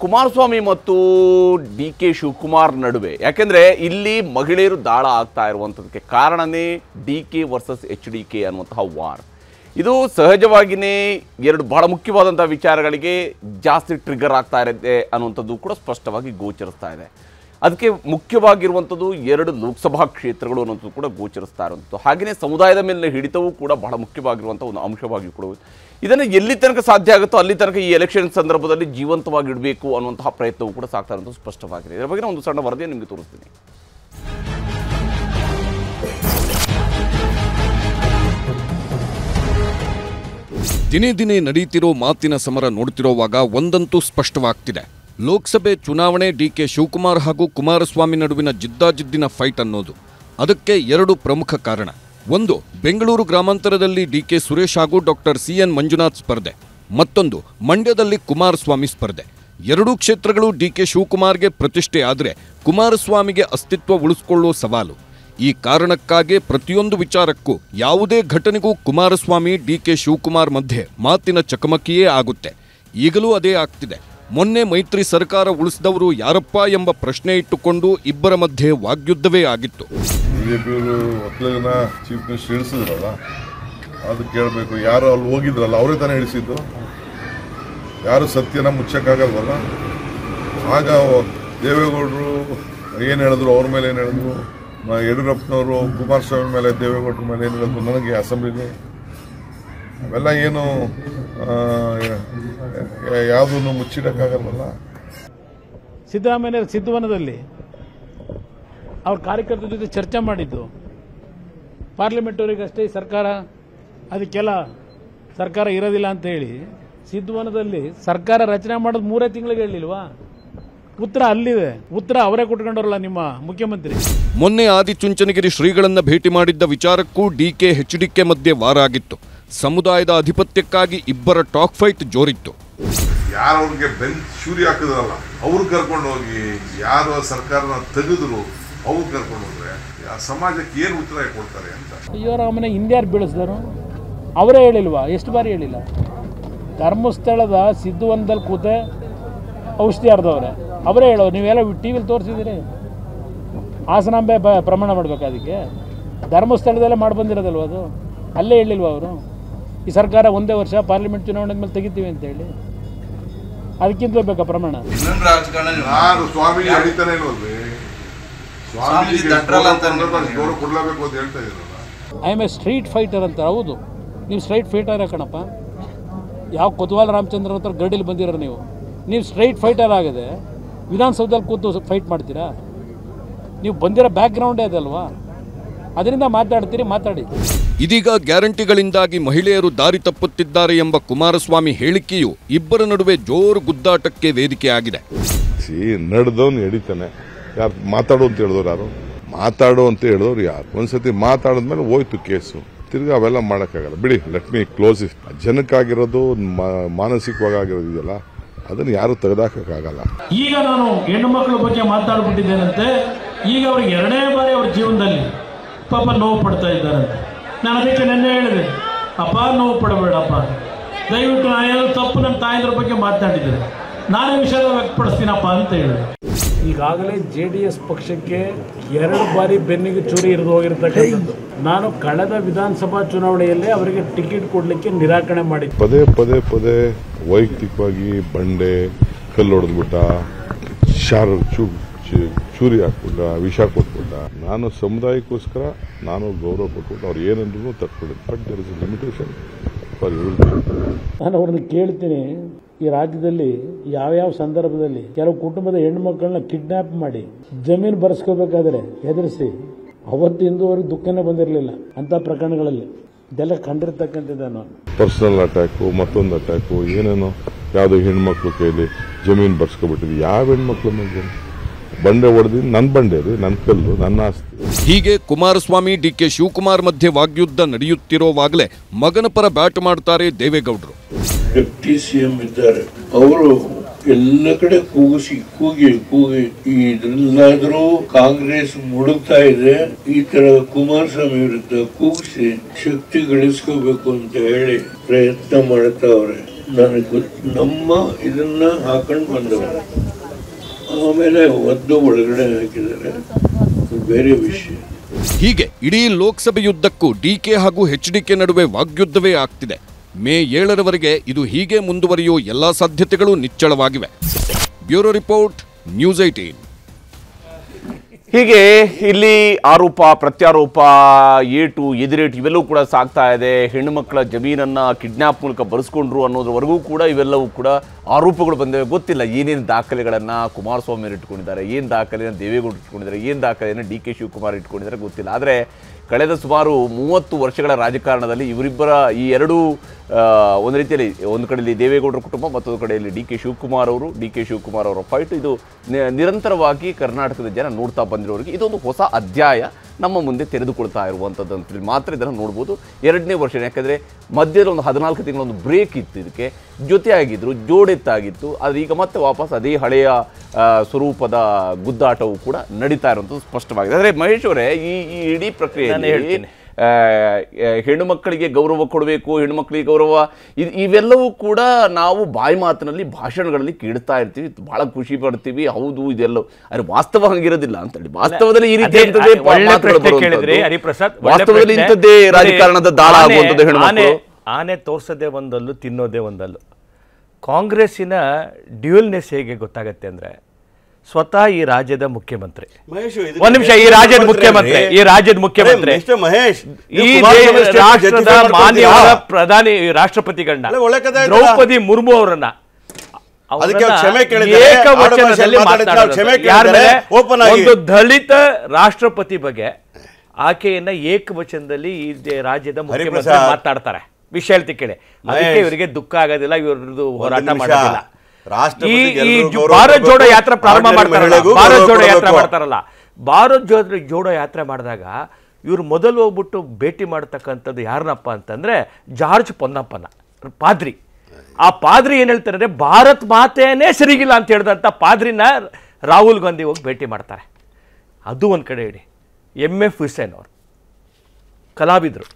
ಕುಮಾರಸ್ವಾಮಿ ಮತ್ತು D K Shivakumar ನಡುವೆ, ಯಾಕೆಂದರೆ ಇಲ್ಲಿ ಮಹಿಳೆಯರು ದಾಳ ಆಗ್ತಾ ಇರುವಂಥದ್ದಕ್ಕೆ ಕಾರಣನೇ ಡಿ ಕೆ ವರ್ಸಸ್ HDK ಅನ್ನುವಂತಹ ವಾರ್. ಇದು ಸಹಜವಾಗಿಯೇ ಎರಡು ಬಹಳ ಮುಖ್ಯವಾದಂಥ ವಿಚಾರಗಳಿಗೆ ಜಾಸ್ತಿ ಟ್ರಿಗರ್ ಆಗ್ತಾ ಇರುತ್ತೆ ಅನ್ನುವಂಥದ್ದು ಕೂಡ ಸ್ಪಷ್ಟವಾಗಿ ಗೋಚರಿಸ್ತಾ ಇದೆ. ಅದಕ್ಕೆ ಮುಖ್ಯವಾಗಿರುವಂಥದ್ದು ಎರಡು ಲೋಕಸಭಾ ಕ್ಷೇತ್ರಗಳು ಅನ್ನೋದು ಕೂಡ ಗೋಚರಿಸ್ತಾ ಇರುವಂಥದ್ದು. ಹಾಗೆಯೇ ಸಮುದಾಯದ ಮೇಲೆ ಹಿಡಿತವೂ ಕೂಡ ಬಹಳ ಮುಖ್ಯವಾಗಿರುವಂಥ ಒಂದು ಅಂಶವಾಗಿ ಕೂಡ ಇದನ್ನು ಎಲ್ಲಿ ತನಕ ಸಾಧ್ಯ ಆಗುತ್ತೋ ಅಲ್ಲಿ ತನಕ ಈ ಎಲೆಕ್ಷನ್ ಸಂದರ್ಭದಲ್ಲಿ ಜೀವಂತವಾಗಿ ಇಡಬೇಕು ಅನ್ನುವಂತಹ ಪ್ರಯತ್ನವೂ ಕೂಡ ಸಾಗ್ತಾ ಇರೋದು ಸ್ಪಷ್ಟವಾಗಿದೆ. ಇದರ ಬಗ್ಗೆ ಒಂದು ಸಣ್ಣ ವರದಿಯನ್ನು ನಿಮಗೆ ತೋರಿಸ್ತೀನಿ. ದಿನೇ ದಿನೇ ನಡೆಯುತ್ತಿರೋ ಮಾತಿನ ಸಮರ ನೋಡ್ತಿರೋವಾಗ ಒಂದಂತೂ ಸ್ಪಷ್ಟವಾಗ್ತಿದೆ. ಲೋಕಸಭೆ ಚುನಾವಣೆ ಡಿಕೆ ಶಿವಕುಮಾರ್ ಹಾಗೂ ಕುಮಾರಸ್ವಾಮಿ ನಡುವಿನ ಜಿದ್ದಾಜಿದ್ದಿನ ಫೈಟ್ ಅನ್ನೋದು. ಅದಕ್ಕೆ ಎರಡು ಪ್ರಮುಖ ಕಾರಣ. ಒಂದು, ಬೆಂಗಳೂರು ಗ್ರಾಮಾಂತರದಲ್ಲಿ ಡಿಕೆ ಸುರೇಶ್ ಹಾಗೂ ಡಾಕ್ಟರ್ CN ಮಂಜುನಾಥ್ ಸ್ಪರ್ಧೆ. ಮತ್ತೊಂದು, ಮಂಡ್ಯದಲ್ಲಿ ಕುಮಾರಸ್ವಾಮಿ ಸ್ಪರ್ಧೆ. ಎರಡೂ ಕ್ಷೇತ್ರಗಳು ಡಿಕೆ ಶಿವಕುಮಾರ್ಗೆ ಪ್ರತಿಷ್ಠೆ ಆದರೆ ಕುಮಾರಸ್ವಾಮಿಗೆ ಅಸ್ತಿತ್ವ ಉಳಿಸಿಕೊಳ್ಳುವ ಸವಾಲು. ಈ ಕಾರಣಕ್ಕಾಗಿ ಪ್ರತಿಯೊಂದು ವಿಚಾರಕ್ಕೂ, ಯಾವುದೇ ಘಟನೆಗೂ ಕುಮಾರಸ್ವಾಮಿ ಡಿಕೆ ಶಿವಕುಮಾರ್ ಮಧ್ಯೆ ಮಾತಿನ ಚಕಮಕಿಯೇ ಆಗುತ್ತೆ. ಈಗಲೂ ಅದೇ ಆಗ್ತಿದೆ. ಮೊನ್ನೆ ಮೈತ್ರಿ ಸರ್ಕಾರ ಉಳಿಸಿದವರು ಯಾರಪ್ಪ ಎಂಬ ಪ್ರಶ್ನೆ ಇಟ್ಟುಕೊಂಡು ಇಬ್ಬರ ಮಧ್ಯೆ ವಾಗ್ಯುದ್ಧವೇ ಆಗಿತ್ತು. ಬಿಜೆಪಿಯವರು ಒಕ್ಕಲಿಗನ ಚೀಫ್ ಮಿನಿಸ್ಟರ್ ಇಳಿಸಿದ್ರಲ್ಲ, ಅದು ಕೇಳಬೇಕು. ಯಾರು ಅಲ್ಲಿ ಹೋಗಿದ್ರಲ್ಲ ಅವರೇ ತಾನೇ ಇಳಿಸಿದ್ದು. ಯಾರು ಸತ್ಯನ ಮುಚ್ಚಕ್ಕಾಗಲ್ವಲ್ಲ. ಆಗ ದೇವೇಗೌಡರು ಏನು ಹೇಳಿದ್ರು, ಅವ್ರ ಮೇಲೆ ಏನು ಹೇಳಿದ್ರು, ಯಡಿಯೂರಪ್ಪನವರು ಕುಮಾರಸ್ವಾಮಿ ಮೇಲೆ ದೇವೇಗೌಡರ ಮೇಲೆ ಏನು ಹೇಳಿದ್ರು ನನಗೆ ಅಸೆಂಬ್ಲಿಲಿ, ಅವೆಲ್ಲ ಏನು ಯಾವುದನ್ನು ಮುಚ್ಚಿಡಕ್ಕಾಗಲ್ವಲ್ಲ. ಸಿದ್ದರಾಮಯ್ಯ ಸಿದ್ಧವನದಲ್ಲಿ ಅವ್ರ ಕಾರ್ಯಕರ್ತರ ಜೊತೆ ಚರ್ಚೆ ಮಾಡಿದ್ದು ಪಾರ್ಲಿಮೆಂಟವರಿಗಷ್ಟೇ ಸರ್ಕಾರ, ಅದಕ್ಕೆಲ್ಲ ಸರ್ಕಾರ ಇರೋದಿಲ್ಲ ಅಂತ ಹೇಳಿ ಸಿದ್ಧವನದಲ್ಲಿ ಸರ್ಕಾರ ರಚನೆ ಮಾಡೋದು 3 ತಿಂಗಳಿಗೆ ಹೇಳಿಲ್ವಾ? ಉತ್ತರ ಅಲ್ಲಿದೆ. ಉತ್ತರ ಅವರೇ ಕೊಟ್ಕೊಂಡವ್ರಲ್ಲ ನಿಮ್ಮ ಮುಖ್ಯಮಂತ್ರಿ. ಮೊನ್ನೆ ಆದಿಚುಂಚನಗಿರಿ ಶ್ರೀಗಳನ್ನ ಭೇಟಿ ಮಾಡಿದ್ದ ವಿಚಾರಕ್ಕೂ ಡಿಕೆ HDK ಮಧ್ಯೆ ವಾರ ಆಗಿತ್ತು. ಸಮುದಾಯದ ಅಧಿಪತ್ಯಕ್ಕಾಗಿ ಇಬ್ಬರ ಟಾಕ್ ಫೈಟ್ ಜೋರಿತ್ತು. ಯಾರು ಅವ್ರಿಗೆ ಬೆಂಚ್ ಶೂರಿ ಹಾಕಿದ್ರಲ್ಲ ಅವ್ರು ಕರ್ಕೊಂಡು ಹೋಗಿ, ಯಾರು ಸರ್ಕಾರನ ತೆಗೆದ್ರು ಅವ್ರು ಕರ್ಕೊಂಡು ಹೋದ್ರೆ ಸಮಾಜಕ್ಕೆ ಏನು ಉತ್ತರ ಕೊಡ್ತಾರೆ ಅಂತ. ಅಯ್ಯೋ ರಾಮನ ಹಿಂದ್ಯಾರು ಬೀಳಿಸಿದರು? ಅವರೇ ಹೇಳಿಲ್ವಾ? ಎಷ್ಟು ಬಾರಿ ಹೇಳಿಲ್ಲ? ಧರ್ಮಸ್ಥಳದ ಸಿದ್ಧವನದಲ್ಲಿ ಕೂತೆ ಔಷಧಿ ಅರ್ಧವ್ರೆ ಅವರೇ ಹೇಳೋರು. ನೀವೆಲ್ಲ ಟಿವಿಲಿ ತೋರಿಸಿದ್ದೀರಿ. ಹಾಸನಾಂಬೆ ಪ್ರಮಾಣ ಮಾಡಬೇಕು. ಅದಕ್ಕೆ ಧರ್ಮಸ್ಥಳದಲ್ಲೇ ಮಾಡಿ ಬಂದಿರೋದಲ್ವ ಅದು? ಅಲ್ಲೇ ಹೇಳಿಲ್ವ ಅವರು? ಈ ಸರ್ಕಾರ ಒಂದೇ ವರ್ಷ ಪಾರ್ಲಿಮೆಂಟ್ ಚುನಾವಣೆ ಮೇಲೆ ತೆಗಿತೀವಿ ಅಂತ ಹೇಳಿ ಅದಕ್ಕಿಂತಲೇ ಬೇಕಾ ಪ್ರಮಾಣ? ಸ್ವಾಮೀಜಿ ಹಿಡಿತಾನೆ ಇಲ್ವಲ್ರಿ? ಕೊಡ್ಲೇಬೇಕು ಅಂತ ಹೇಳ್ತಾ ಇದ್ರಲ್ಲ. I am A street fighter ಅಂತ. ಹೌದು, ನೀವು ಸ್ಟ್ರೈಟ್ ಫೈಟರ್ ಕಣಪ್ಪ. ಯಾವ ಕೊತ್ವಾಲ್ ರಾಮಚಂದ್ರ ಹತ್ರ ಗಡಿಲಿ ಬಂದಿರೋ ನೀವು ಸ್ಟ್ರೈಟ್ ಫೈಟರ್ ಆಗದೆ ವಿಧಾನಸೌಧದಲ್ಲಿ ಕೂತು ಫೈಟ್ ಮಾಡ್ತೀರಾ? ನೀವು ಬಂದಿರೋ ಬ್ಯಾಕ್ಗ್ರೌಂಡೇ ಅದಲ್ವಾ? ಅದರಿಂದ ಮಾತಾಡಿ. ಇದೀಗ ಗ್ಯಾರಂಟಿಗಳಿಂದಾಗಿ ಮಹಿಳೆಯರು ದಾರಿ ತಪ್ಪುತ್ತಿದ್ದಾರೆ ಎಂಬ ಕುಮಾರಸ್ವಾಮಿ ಹೇಳಿಕೆಯು ಇಬ್ಬರ ನಡುವೆ ಜೋರು ಗುದ್ದಾಟಕ್ಕೆ ವೇದಿಕೆ ಆಗಿದೆ. ನಡೆದವನು ಹಿಡಿತಾನೆ. ಯಾರು ಮಾತಾಡು ಅಂತ ಹೇಳಿದವ್ರು? ಯಾರು ಮಾತಾಡು ಅಂತ ಹೇಳಿದವ್ರು ಯಾರು? ಒಂದ್ಸತಿ ಮಾತಾಡಿದ್ಮೇಲೆ ಹೋಯ್ತು ಕೇಸು. ತಿರ್ಗಿ ಅವೆಲ್ಲ ಮಾಡೋಕ್ಕಾಗಲ್ಲ. ಬಿಡಿ, ಲೆಟ್ ಮೀ ಕ್ಲೋಸ್ ಇಟ್. ಜನಕ್ಕಾಗಿರೋದು ಮಾನಸಿಕವಾಗಿ ಆಗಿರೋದು ಇದೆಯಲ್ಲ, ಅದನ್ನು ಯಾರು ತೆಗೆದಾಕಕ್ಕಾಗಲ್ಲ. ಈಗ ನಾನು ಹೆಣ್ಣು ಮಕ್ಕಳ ಬಗ್ಗೆ ಮಾತಾಡ್ಬಿಟ್ಟಿದ್ದೇನಂತೆ. ಈಗ ಅವ್ರಿಗೆ 2ನೇ ಬಾರಿ ಅವ್ರ ಜೀವನದಲ್ಲಿ ಪಾಪ ನೋವು ಪಡ್ತಾ ಇದ್ದಾರಂತೆ. ನಾನು ಅದಕ್ಕೆ ನೆನ್ನೆ ಹೇಳಿದೆ, ಅಪ್ಪ ನೋವು ಪಡಬೇಡಪ್ಪ, ದಯವಿಟ್ಟು ನಾನು ತಪ್ಪು ನನ್ನ ತಾಯಿದ್ರ ಬಗ್ಗೆ ಮಾತನಾಡಿದ್ದೇನೆ, ನಾನೇ ವಿಷಯ ವ್ಯಕ್ತಪಡಿಸ್ತೀನಪ್ಪ ಅಂತ ಹೇಳಿದೆ. ಈಗಾಗಲೇ JDS ಪಕ್ಷಕ್ಕೆ 2 ಬಾರಿ ಬೆನ್ನಿಗೆ ಚೂರಿ ಇರಿದು ಹೋಗಿರ್ತಕ್ಕಂಥದ್ದು. ನಾನು ಕಳೆದ ವಿಧಾನಸಭಾ ಚುನಾವಣೆಯಲ್ಲೇ ಅವರಿಗೆ ಟಿಕೆಟ್ ಕೊಡಲಿಕ್ಕೆ ನಿರಾಕರಣೆ ಮಾಡಿದ್ದೆ. ಪದೇ ವೈಯಕ್ತಿಕವಾಗಿ ಬಂಡೆ ಕಲ್ಲು ಹೊಡೆದ್ಬಿಟ್ಟ, ಚೂರಿ ಹಾಕ್ಬಿಟ್ಟ, ವಿಷ ಕೊಟ್ಬಿಟ್ಟ. ನಾನು ಸಮುದಾಯಕ್ಕೋಸ್ಕರ ನಾನು ಗೌರವ ಕೊಟ್ಬಿಟ್ಟು ಅವ್ರು ಏನಂದ್ರೂ ತಕ್ಕೊಳ್ಳಿ. But there is a limitation for everything. ನಾನು ಅವ್ರನ್ನ ಕೇಳ್ತೀನಿ, ಈ ರಾಜ್ಯದಲ್ಲಿ ಯಾವ್ಯಾವ ಸಂದರ್ಭದಲ್ಲಿ ಕೆಲವು ಕುಟುಂಬದ ಹೆಣ್ಣು ಮಕ್ಕಳನ್ನ ಕಿಡ್ನಾಪ್ ಮಾಡಿ ಜಮೀನು ಬರೆಸ್ಕೋಬೇಕಾದ್ರೆ ಹೆದರಿಸಿ ಅವತ್ತಿಂದುವರೆಗೆ ದುಃಖನೇ ಬಂದಿರಲಿಲ್ಲ ಅಂತ ಪ್ರಕರಣಗಳಲ್ಲಿ ಇದೆಲ್ಲ ಕಂಡಿರ್ತಕ್ಕಂಥದ್ದು. ನಾನು ಪರ್ಸನಲ್ ಅಟ್ಯಾಕು, ಮತ್ತೊಂದು ಅಟ್ಯಾಕು, ಏನೇನೋ ಯಾವುದೋ ಹೆಣ್ಮಕ್ಳು ಕೈಲಿ ಜಮೀನು ಬರ್ಸ್ಕೊಬಿಟ್ಟಿದ್ವಿ. ಯಾವ ಹೆಣ್ಮಕ್ಳು ಮೇಲೆ ಬಂಡೆ ಹೊಡೆದಿ? ನನ್ನ ಬಂಡೆ ಅದು, ನನ್ನ ಕಲ್ಲು, ನನ್ನ ಆಸ್ತಿ. ಹೀಗೆ ಕುಮಾರಸ್ವಾಮಿ ಡಿಕೆ ಶಿವಕುಮಾರ್ ಮಧ್ಯೆ ವಾಗ್ಯುದ್ಧ ನಡೆಯುತ್ತಿರೋವಾಗಲೇ ಮಗನ ಪರ ಬ್ಯಾಟ್ ಮಾಡ್ತಾರೆ ದೇವೇಗೌಡರು. ಡೆಪ್ಟಿ CM ಇದ್ದಾರೆ, ಅವರು ಎಲ್ಲ ಕಡೆ ಕೂಗಿ ಇದ್ರಲ್ಲಾದ್ರೂ ಕಾಂಗ್ರೆಸ್ ಮುಡುಕ್ತಾ ಇದೆ, ಈ ತರ ಕುಮಾರಸ್ವಾಮಿ ವಿರುದ್ಧ ಕೂಗಿಸಿ ಶಕ್ತಿ ಗಳಿಸ್ಕೋಬೇಕು ಅಂತ ಹೇಳಿ ಪ್ರಯತ್ನ ಮಾಡ್ತಾವ್ರೆ. ನನಗೆ ನಮ್ಮ ಇದನ್ನ ಹಾಕೊಂಡು ಬಂದವರು, ಆಮೇಲೆ ಒದ್ದು ಒಳಗಡೆ ಹಾಕಿದ್ದಾರೆ, ಬೇರೆ ವಿಷಯ. ಹೀಗೆ ಇಡೀ ಲೋಕಸಭೆಯುದ್ದಕ್ಕೂ ಡಿಕೆ ಹಾಗೂ ಎಚ್ಡಿಕೆ ನಡುವೆ ವಾಗ್ಯುದ್ಧವೇ ಆಗ್ತಿದೆ. ಮೇ 7ರವರೆಗೆ ಇದು ಹೀಗೆ ಮುಂದುವರಿಯೋ ಎಲ್ಲಾ ಸಾಧ್ಯತೆಗಳು ನಿಚ್ಚಳವಾಗಿವೆ. Bureau report, news 18. ಹೀಗೆ ಇಲ್ಲಿ ಆರೋಪ ಪ್ರತ್ಯಾರೋಪ, ಏಟು ಎದಿರೇಟು ಇವೆಲ್ಲವೂ ಕೂಡ ಸಾಗ್ತಾ ಇದೆ. ಹೆಣ್ಣು ಮಕ್ಕಳ ಜಮೀನನ್ನು ಕಿಡ್ನಾಪ್ ಮೂಲಕ ಬರೆಸ್ಕೊಂಡ್ರು ಅನ್ನೋದ್ರವರೆಗೂ ಕೂಡ ಇವೆಲ್ಲವೂ ಕೂಡ ಆರೋಪಗಳು ಬಂದಿವೆ. ಗೊತ್ತಿಲ್ಲ ಏನೇನು ದಾಖಲೆಗಳನ್ನು ಕುಮಾರಸ್ವಾಮಿ ಇಟ್ಕೊಂಡಿದ್ದಾರೆ, ಏನು ದಾಖಲೆಯನ್ನು ದೇವೇಗೌಡರು ಇಟ್ಕೊಂಡಿದ್ದಾರೆ, ಏನು ದಾಖಲೆಯನ್ನು ಡಿ ಕೆ ಶಿವಕುಮಾರ್ ಇಟ್ಕೊಂಡಿದ್ದಾರೆ ಗೊತ್ತಿಲ್ಲ. ಆದರೆ ಕಳೆದ ಸುಮಾರು 30 ವರ್ಷಗಳ ರಾಜಕಾರಣದಲ್ಲಿ ಇವರಿಬ್ಬರ ಈ ಎರಡೂ ಒಂದು ರೀತಿಯಲ್ಲಿ ಒಂದು ಕಡೆಯಲ್ಲಿ ದೇವೇಗೌಡರ ಕುಟುಂಬ, ಮತ್ತೊಂದು ಕಡೆಯಲ್ಲಿ ಡಿ ಕೆ ಶಿವಕುಮಾರ್ ಅವರ ಫೈಟ್, ಇದು ನಿರಂತರವಾಗಿ ಕರ್ನಾಟಕದ ಜನ ನೋಡ್ತಾ ಬಂದಿರೋರಿಗೆ ಇದೊಂದು ಹೊಸ ಅಧ್ಯಾಯ ನಮ್ಮ ಮುಂದೆ ತೆರೆದುಕೊಳ್ತಾ ಇರುವಂಥದ್ದು ಅಂತೇಳಿ ಮಾತ್ರ ಇದನ್ನು ನೋಡ್ಬೋದು. 2ನೇ ವರ್ಷ, ಯಾಕಂದರೆ ಮಧ್ಯದಲ್ಲಿ ಒಂದು 14 ತಿಂಗಳ ಒಂದು ಬ್ರೇಕ್ ಇತ್ತು, ಇದಕ್ಕೆ ಜೊತೆಯಾಗಿದ್ದರು, ಜೋಡೆತ್ತಾಗಿತ್ತು. ಆದರೆ ಈಗ ಮತ್ತೆ ವಾಪಸ್ ಅದೇ ಹಳೆಯ ಸ್ವರೂಪದ ಗುದ್ದಾಟವು ಕೂಡ ನಡೀತಾ ಇರುವಂಥದ್ದು ಸ್ಪಷ್ಟವಾಗಿದೆ. ಆದರೆ ಮಹೇಶ್ ಅವರೇ, ಈ ಇಡೀ ಪ್ರಕ್ರಿಯೆಯಲ್ಲಿ ಹೆಣ್ಣು ಮಕ್ಕಳಿಗೆ ಗೌರವ ಕೊಡಬೇಕು, ಹೆಣ್ಣು ಮಕ್ಕಳಿಗೆ ಗೌರವ, ಇವೆಲ್ಲವೂ ಕೂಡ ನಾವು ಬಾಯಿ ಮಾತಿನಲ್ಲಿ ಭಾಷಣಗಳಲ್ಲಿ ಕೇಳ್ತಾ ಇರ್ತೀವಿ, ಬಹಳ ಖುಷಿ ಪಡ್ತೀವಿ. ಹೌದು, ಇದೆಲ್ಲ ಆದರೆ ವಾಸ್ತವ ಹಂಗಿರೋದಿಲ್ಲ ಅಂತೇಳಿ. ವಾಸ್ತವದಲ್ಲಿ ಈ ರೀತಿ ವಾಸ್ತವದಲ್ಲಿ ಇಂಥದ್ದೇ ರಾಜಕಾರಣದ ದಾಳ ಆಗುವಂಥದ್ದು. ಹೆಣ್ಣು ಮಕ್ಕಳು ಆನೆ ತೋರ್ಸೋದೇ ಒಂದಲ್ಲು, ತಿನ್ನೋದೇ ಒಂದಲ್ಲು. ಕಾಂಗ್ರೆಸ್ಸಿನ ಡ್ಯೂಯಲ್ನೆಸ್ ಹೇಗೆ ಗೊತ್ತಾಗತ್ತೆ ಅಂದ್ರೆ, ಸ್ವತಃ ಈ ರಾಜ್ಯದ ಮುಖ್ಯಮಂತ್ರಿ, ಒಂದ್ ನಿಮಿಷ, ಈ ರಾಜ್ಯದ ಮುಖ್ಯಮಂತ್ರಿ ಈ ರಾಷ್ಟ್ರದ ಮಾನ್ಯವಾದ ಪ್ರಧಾನಿ ರಾಷ್ಟ್ರಪತಿಗಳನ್ನ ದ್ರೌಪದಿ ಮುರ್ಮು ಅವರನ್ನ ಏಕವಚನದಲ್ಲಿ ಒಂದು ದಲಿತ ರಾಷ್ಟ್ರಪತಿ ಬಗ್ಗೆ ಆಕೆಯನ್ನ ಏಕವಚನದಲ್ಲಿ ಈ ರಾಜ್ಯದ ಮುಖ್ಯಮಂತ್ರಿ ಮಾತನಾಡ್ತಾರೆ. ವಿಷಯ ಹೇಳ್ತಿ ಕೇಳಿ, ಅದಕ್ಕೆ ಇವರಿಗೆ ದುಃಖ ಆಗೋದಿಲ್ಲ, ಇವ್ರದ್ದು ಹೋರಾಟ ಮಾಡೋದಿಲ್ಲ. ಭಾರತ್ ಜೋಡೋ ಯಾತ್ರೆ ಪ್ರಾರಂಭ ಮಾಡ್ತಾರಲ್ಲ, ಭಾರತ್ ಜೋಡೋ ಯಾತ್ರೆ ಮಾಡಿದಾಗ ಇವ್ರು ಮೊದಲು ಹೋಗ್ಬಿಟ್ಟು ಭೇಟಿ ಮಾಡ್ತಕ್ಕಂಥದ್ದು ಯಾರನ್ನಪ್ಪ ಅಂತಂದ್ರೆ ಜಾರ್ಜ್ ಪೊನ್ನಪ್ಪನ, ಪಾದ್ರಿ. ಆ ಪಾದ್ರಿ ಏನ್ ಹೇಳ್ತಾರೆ ಅಂದ್ರೆ, ಭಾರತ್ ಮಾತೆಯೇ ಸರಿಗಿಲ್ಲ ಅಂತ ಹೇಳಿದಂಥ ಪಾದ್ರಿನ ರಾಹುಲ್ ಗಾಂಧಿ ಹೋಗಿ ಭೇಟಿ ಮಾಡ್ತಾರೆ. ಅದು ಒಂದ್ ಕಡೆ ಇಡಿ. MF ಹುಸೇನ್ ಅವರು ಕಲಾವಿದರು,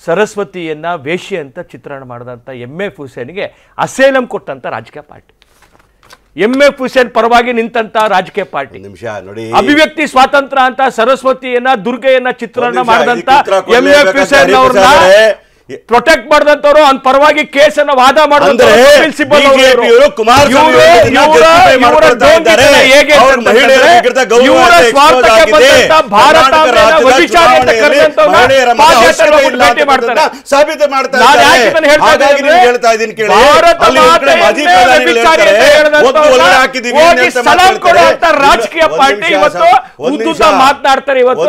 ಸರಸ್ವತಿಯನ್ನ ವೇಶ್ಯೆ ಅಂತ ಚಿತ್ರಣ ಮಾಡಿದಂಥ MF ಹುಸೇನ್ಗೆ ಅಸೈಲಂ ಕೊಟ್ಟಂತ ರಾಜಕೀಯ ಪಾರ್ಟಿ, MF ಹುಸೇನ್ ಪರವಾಗಿ ನಿಂತಂತ ರಾಜಕೀಯ ಪಾರ್ಟಿ. ಅಭಿವ್ಯಕ್ತಿ ಸ್ವಾತಂತ್ರ್ಯ ಅಂತ ಸರಸ್ವತಿಯನ್ನ ದುರ್ಗೆಯನ್ನ ಚಿತ್ರಣ ಮಾಡಿದಂತ MF ಹುಸೇನ್ ಅವ್ರನ್ನ ಪ್ರೊಟೆಕ್ಟ್ ಮಾಡಿದಂತವ್ರು, ಅವ್ನ ಪರವಾಗಿ ಕೇಸನ್ನ ವಾದ ಮಾಡಿದಂತ ರಾಜಕೀಯ ಪಾರ್ಟಿ ಇವತ್ತು ಉದ್ದುತ ಮಾತನಾಡ್ತಾರೆ. ಇವತ್ತು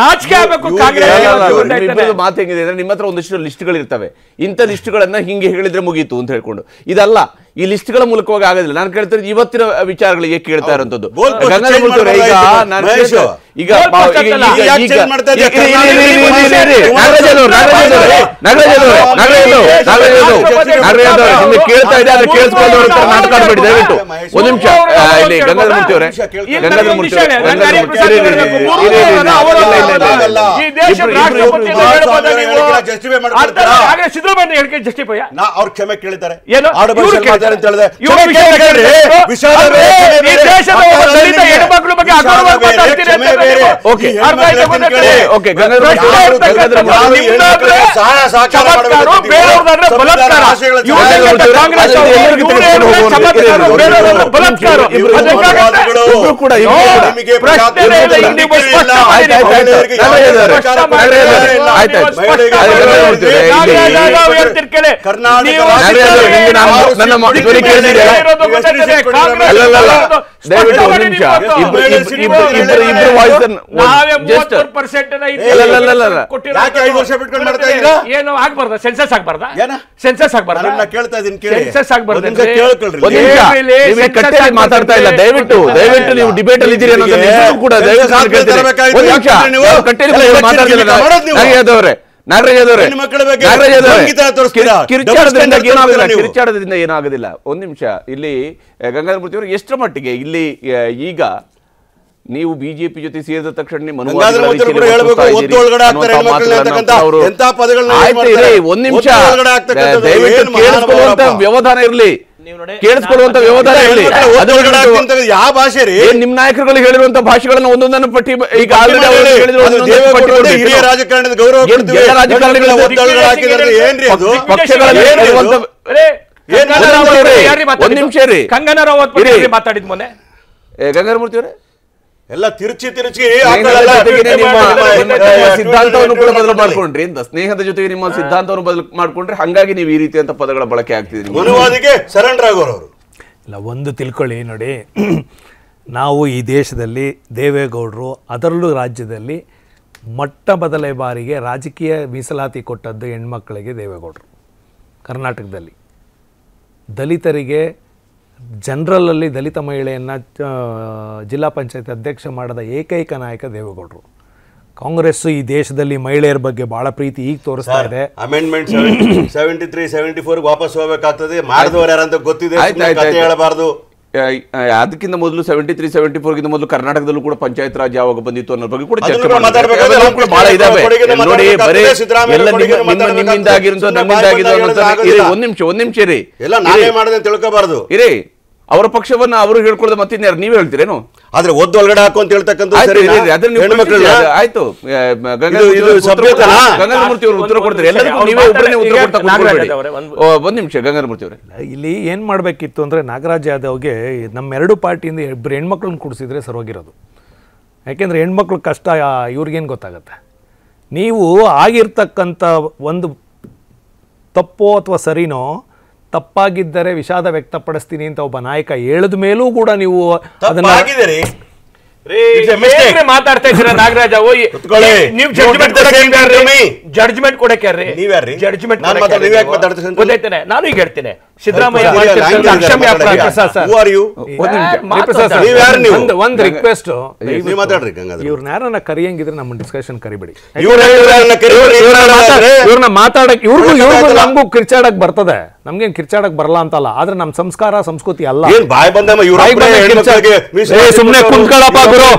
ನಾಚಿಕೆ ಆಗಬೇಕು ಕಾಂಗ್ರೆಸ್. ಮಾತು ಹೆಂಗಿದೆ ಅಂದ್ರೆ, ನಿಮ್ಮ ಹತ್ರ ಒಂದಿಷ್ಟು ಲಿಸ್ಟ್ಗಳಿರ್ತವೆ, ಇಂಥ ಲಿಸ್ಟ್ಗಳನ್ನ ಹಿಂಗೆ ಹೇಳಿದ್ರೆ ಮುಗೀತು ಅಂತ ಹೇಳ್ಕೊಂಡು. ಇದಲ್ಲ, ಈ ಲಿಸ್ಟ್ಗಳ ಮೂಲಕವಾಗಿ ಆಗೋದಿಲ್ಲ. ನಾನು ಕೇಳ್ತಾ ಇವತ್ತಿನ ವಿಚಾರಗಳಿಗೆ ಕೇಳ್ತಾ ಇರುವಂತದ್ದು. ಕೇಳ್ತಾ ಇದೆ, ಅದ್ರ ಕೇಳಿಸ್ಕೊಂಡು ಮಾತನಾಡಬೇಡಿ ದಯವಿಟ್ಟು. ಒಂದು ನಿಮಿಷ ಇಲ್ಲಿ ಗಂಗಾಧರ ಮೂರ್ತಿ ಅವರೇ, ಸಿದ್ದರಾಮಯ್ಯ ಹೇಳಿಕೆ ಜಸ್ಟಿಫೈ ಅವ್ರ ಕ್ಷಮೆ ಕೇಳಿದ್ದಾರೆ. ಏನು ಆಗ್ಬಾರ್ದ, ಸೆನ್ಸಸ್ ಆಗ್ಬಾರ್ದ, ಸೆನ್ಸಸ್ ಆಗ್ಬಾರ್ದ. ಮಾತಾಡ್ತಾ ಇಲ್ಲ, ದಯವಿಟ್ಟು ನೀವು ಡಿಬೇಟ್ ಅಲ್ಲಿ ಇದ್ದೀರಿ ಕೂಡ ಕಿರುಚಾಡೋದ್ರಿಂದ ಏನಾಗೋದಿಲ್ಲ. ಒಂದ್ ನಿಮಿಷ ಇಲ್ಲಿ ಗಂಗಾಧರ ಮೂರ್ತಿ ಅವರು, ಎಷ್ಟರ ಮಟ್ಟಿಗೆ ಇಲ್ಲಿ ಈಗ ನೀವು ಬಿಜೆಪಿ ಜೊತೆ ಸೇರಿದ ತಕ್ಷಣ ಒಂದ್ ನಿಮಿಷ ಕೇಳಿಸ್ಕೊಳ್ಳುವಂತ ವ್ಯವಧಾನ ಇರಲಿ, ಕೇಳಿಸ್ಕೊಳ್ಳುವಂತ ವ್ಯವಧಾನ ಇರಲಿ. ಯಾವ ಭಾಷೆ ರೀ? ನಿಮ್ ನಾಯಕರುಗಳು ಹೇಳಿರುವಂತ ಭಾಷೆಗಳನ್ನ ಒಂದೊಂದನ್ನು ಪಟ್ಟಿ ಈಗ ಹಿರಿಯ ರಾಜಕಾರಣದ ಗೌರವ ಒಂದ್ ನಿಮಿಷ ರೀ. ಕಂಗನಾ ರಾವತ್ ಮಾತಾಡಿದ್ ಮೊನ್ನೆ ಗಂಗಾರಮೂರ್ತಿ ಅವರೇ ಎಲ್ಲ ತಿರುಚಿ ಸಿದ್ಧಾಂತವನ್ನು ಕೂಡ ಬದಲು ಮಾಡ್ಕೊಂಡ್ರಿ, ಸ್ನೇಹದ ಜೊತೆಗೆ ನಿಮ್ಮ ಸಿದ್ಧಾಂತವನ್ನು ಬದಲು ಮಾಡ್ಕೊಂಡ್ರೆ ಹಂಗಾಗಿ ನೀವು ಈ ರೀತಿಯಂತ ಪದಗಳ ಬಳಕೆ ಆಗ್ತಿದ್ರಿ. ಮನುವಾದಿಗೆ ಸರೆಂಡರ್ ಆಗೋರು ಇಲ್ಲ. ಒಂದು ತಿಳ್ಕೊಳ್ಳಿ ನೋಡಿ, ನಾವು ಈ ದೇಶದಲ್ಲಿ ದೇವೇಗೌಡರು ಅದರಲ್ಲೂ ರಾಜ್ಯದಲ್ಲಿ ಮೊಟ್ಟ ಮೊದಲ ಬಾರಿಗೆ ರಾಜಕೀಯ ಮೀಸಲಾತಿ ಕೊಟ್ಟದ್ದು ಹೆಣ್ಮಕ್ಳಿಗೆ ದೇವೇಗೌಡರು. ಕರ್ನಾಟಕದಲ್ಲಿ ದಲಿತರಿಗೆ ಜನರಲಲ್ಲಿ ದಲಿತ ಮಹಿಳೆಯನ್ನು ಜಿಲ್ಲಾ ಪಂಚಾಯತ್ ಅಧ್ಯಕ್ಷ ಮಾಡಿದ ಏಕೈಕ ನಾಯಕ ದೇವೇಗೌಡರು. ಕಾಂಗ್ರೆಸ್ಸು ಈ ದೇಶದಲ್ಲಿ ಮಹಿಳೆಯರ ಬಗ್ಗೆ ಬಹಳ ಪ್ರೀತಿ ಈಗ ತೋರಿಸ್ತಾ ಇದೆ. ಅಮೆಂಡ್ಮೆಂಟ್ 73, 74 ವಾಪಸ್ ಹೋಗಬೇಕಾಗ್ತದೆ. ಮಾಡಿದವರು ಯಾರಂತ ಗೊತ್ತಿದೆ, ಹೇಳಬಾರ್ದು. ಅದಕ್ಕಿಂತ ಮೊದಲು 73, 74 ಮೊದಲು ಕರ್ನಾಟಕದಲ್ಲೂ ಕೂಡ ಪಂಚಾಯತ್ ರಾಜ್ ಯಾವಾಗ ಬಂದಿತ್ತು ಅನ್ನೋ ಬಗ್ಗೆ ಕೂಡ ಚರ್ಚೆ ಬಹಳ ಇದಾವೆ ನೋಡಿ. ಬರೀ ಎಲ್ಲ ನಿಮ್ಮಿಂದ ಆಗಿರೋ ಒಂದ್ ನಿಮಿಷ ರೀ, ಎಲ್ಲ ನಾನೇ ಮಾಡಿದೆ ಅಂತ ತಿಳ್ಕೋಬಾರ್ದು ಇರಿ. ಅವರ ಪಕ್ಷವನ್ನ ಅವರು ಹೇಳ್ಕೊಳ್ಳೋದು ಮತ್ತಿನ್ಯಾರು ನೀವೇ ಹೇಳ್ತೀರೇನು? ಆದ್ರೆ ಒದ್ದು ಒಳಗಡೆ ಹಾಕು ಅಂತ ಹೇಳ್ತಕ್ಕಂಥ ಆಯ್ತು. ಗಂಗಾರಮೂರ್ತಿ ಅವರು ಉತ್ತರ ಕೊಡ್ತಾರೆ, ಎಲ್ಲರಿಗೂ ನೀವೇ ಒಬ್ಬರೇ ಉತ್ತರ ಕೊಡ್ತಾ. ಒಂದ್ ನಿಮಿಷ ಗಂಗಾರಮೂರ್ತಿ ಅವರೇ, ಇಲ್ಲಿ ಏನ್ ಮಾಡ್ಬೇಕಿತ್ತು ಅಂದ್ರೆ ನಾಗರಾಜ್ ಯಾದವ್ಗೆ ನಮ್ಮ ಎರಡು ಪಾರ್ಟಿಯಿಂದ ಇಬ್ಬರು ಹೆಣ್ಮಕ್ಳನ್ನ ಕೂಡಿಸಿದ್ರೆ ಸರೋಗಿರೋದು. ಯಾಕೆಂದ್ರೆ ಹೆಣ್ಮಕ್ಳು ಕಷ್ಟ ಇವ್ರಿಗೇನು ಗೊತ್ತಾಗತ್ತೆ. ನೀವು ಆಗಿರ್ತಕ್ಕಂಥ ಒಂದು ತಪ್ಪೋ ಅಥವಾ ಸರಿನೋ, ತಪ್ಪಾಗಿದ್ದರೆ ವಿಷಾದ ವ್ಯಕ್ತಪಡಿಸ್ತೀನಿ ಅಂತ ಒಬ್ಬ ನಾಯಕ ಹೇಳಿದ ಮೇಲೂ ಕೂಡ ನೀವು ಅದನ್ನ ಮಾತಾಡ್ತಾ ಇದ್ದೀರಾ ನಾಗರಾಜ್? ನೀವು ಜಡ್ಜ್ಮೆಂಟ್ ಕೊಡಕ್ಕೆ ನಾನು ಈಗ ಹೇಳ್ತೇನೆ. ಸಿದ್ದರಾಮಯ್ಯ ಒಂದು ರಿಕ್ವೆಸ್ಟ್, ಇವ್ರನ್ನ ಯಾರನ್ನ ಕರಿಯಂಗಿದ್ರೆ ನಮ್ಮ ಡಿಸ್ಕಷನ್ ಕರಿಬೇಡಿ. ಇವ್ರನ್ನ ಮಾತಾಡಕ್ ಇವ್ರಿಗೂ ನಮಗೂ ಕಿರ್ಚಾಡಕ್ ಬರ್ತದೆ, ನಮ್ಗೇನ್ ಕಿರ್ಚಾಡಕ್ ಬರಲ್ಲ ಅಂತಲ್ಲ. ಆದ್ರೆ ನಮ್ ಸಂಸ್ಕಾರ ಸಂಸ್ಕೃತಿ ಅಲ್ಲ. ಸುಮ್ನೆ ಕುಂತ್ಕೊಳ್ಳಪ್ಪ ಗುರು,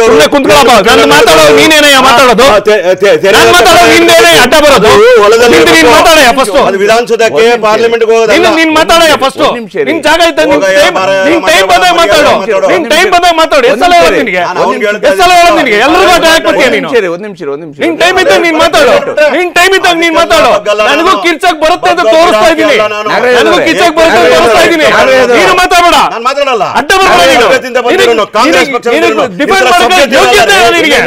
ಸುಮ್ನೆ ಕುಂತ್ಕೊಳ್ಳಪ್ಪ. ಮಾತಾಡೋ ನೀನೇನಯ್ಯ ಮಾತಾಡೋದು? ಅಡ್ಡ ಬರೋದು ವಿಧಾನಸೌಧಕ್ಕೆ ಪಾರ್ಲಿಮೆಂಟ್ಗೆ ನೀನ್ ಮಾತಾಡಯ್ಯ ಫಸ್ಟ್. ನಿನ್ ಜಾಗ ಇದ್ದ ನಿನ್ ಟೈಮ್ ಬಂದಾಗ ಮಾತಾಡೋ, ನಿನ್ ಟೈಮ್ ಬಂದಾಗ ಮಾತಾಡು. ಎಷ್ಟೆಲ್ಲ ಹೇಳೋದು ನಿನಗೆ, ಎಷ್ಟೆಲ್ಲ ಹೇಳೋದು ನಿನಗೆ? ಎಲ್ಲರಿಗೂ ಹಾಕ್ಬಿಡ್ತೀಯ ನೀನು. ನಿನ್ ಟೈಮ್ ಇದ್ದಾಗ ನೀನ್ ಮಾತಾಡೋ, ನಿನ್ ಟೈಮ್ ಇದ್ದಾಗ ನೀನ್ ಮಾತಾಡೋ. ನನಗೂ ಕಿರ್ಚಕ್ ಬರುತ್ತೆ ಅಂತ ತೋರಿಸ್ತಾ ಇದೀನಿ, ನನಗೂ ಕಿರ್ಚಕ್ ಬರುತ್ತೆ ಅಂತ ತೋರಿಸ್ತಾ ಇದೀನಿ. ನೀನು ಮಾತಾಡಬೇಡ, ಅಡ್ಡ ಬರಬೇಡ. ಡಿಫೆಂಡ್ ಮಾಡಕ್ಕೆ ಯೋಗ್ಯತೆ ನಿನಗೆ,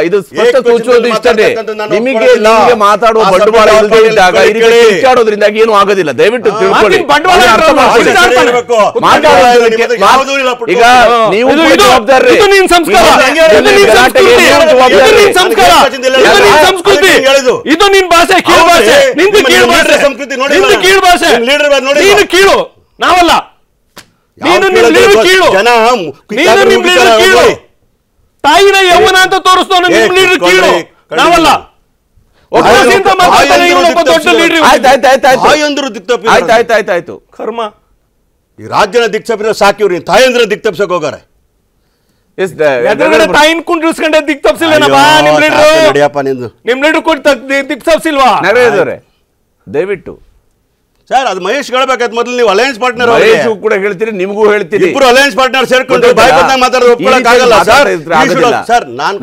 ಇದು ಸ್ಪಷ್ಟ ಸೂಚಿಸೋದು ಇಷ್ಟೇ. ನಿಮಗೆ ಮಾತಾಡುವ ಬಂಡವಾಳ ಇಲ್ಲದೆ ಇದ್ದಾಗ ಕಿರ್ಚಾಡೋದ್ರಿಂದಾಗಿ ಏನು ಆಗೋದಿಲ್ಲ. ದಯವಿಟ್ಟು ತಿಳ್ಕೊಳ್ಳಿ. ಈಗ ನೀವು ಜವಾಬ್ದಾರಿ, ಇದು ನಿನ್ ಭಾಷೆ, ಕೀಳು ಭಾಷೆ, ನಿಂದು ಕೀಳು ಭಾಷೆ, ನಿಂದು ಕೀಳು ಭಾಷೆ. ನೀನು ಕೀಳು, ನಾವಲ್ಲ. ನೀನು ನಿಮ್ ಲೀಡರ್ ಕೀಳು, ನೀನು ನಿಮ್ ಲೀಡರ್ ಕೀಳು. ತಾಯಿನ ಯೌವನ ಅಂತ ತೋರಿಸ್ತಾನೆ ನಿಮ್ ಲೀಡರ್ ಕೀಳು, ನಾವಲ್ಲ. ಆಯ್ತಾಯ್ತಾಯ್ತಾಯ್ತು. ಕರ್ಮ. ಈ ರಾಜ್ಯನ ದಿಕ್ ತಪ್ಪಿದ್ರೆ ಸಾಕಿವ್ರಿ, ತಾಯಂದ್ರ ದಿಕ್ ತಪ್ಸಕ್ ಹೋಗಾರೆ. ತಾಯಿನ ಕುಂಡ್ರಿಸ್ಕೊಂಡೆ ದಿಕ್ ತಪ್ಸಿಲ್ಲ ನಿಮ್ ಲೀಡರ್ ಕೊಟ್ಟು ದಿಕ್ ತಪ್ಸಿಲ್ವಾ? ದಯವಿಟ್ಟು ಸರ್, ಅದು ಮಹೇಶ್ ಹೇಳ್ಬೇಕಾಯ್ತು. ಮೊದಲು ನೀವು ಅಲಯನ್ಸ್ ಪಾರ್ಟ್ನರ್ ಕೂಡ ಹೇಳ್ತೀರಿ, ನಿಮಗೂ ಹೇಳ್ತೀರಿ. ಇಬ್ರು ಅಲಯನ್ಸ್ ಪಾರ್ಟ್ನರ್ ಸೇರ್ಕೊಂಡು ಮಾತಾಡೋದು ಒಪ್ಕೊಳ್ಳೋಕ್ಕಾಗಲ್ಲ ಸರ್.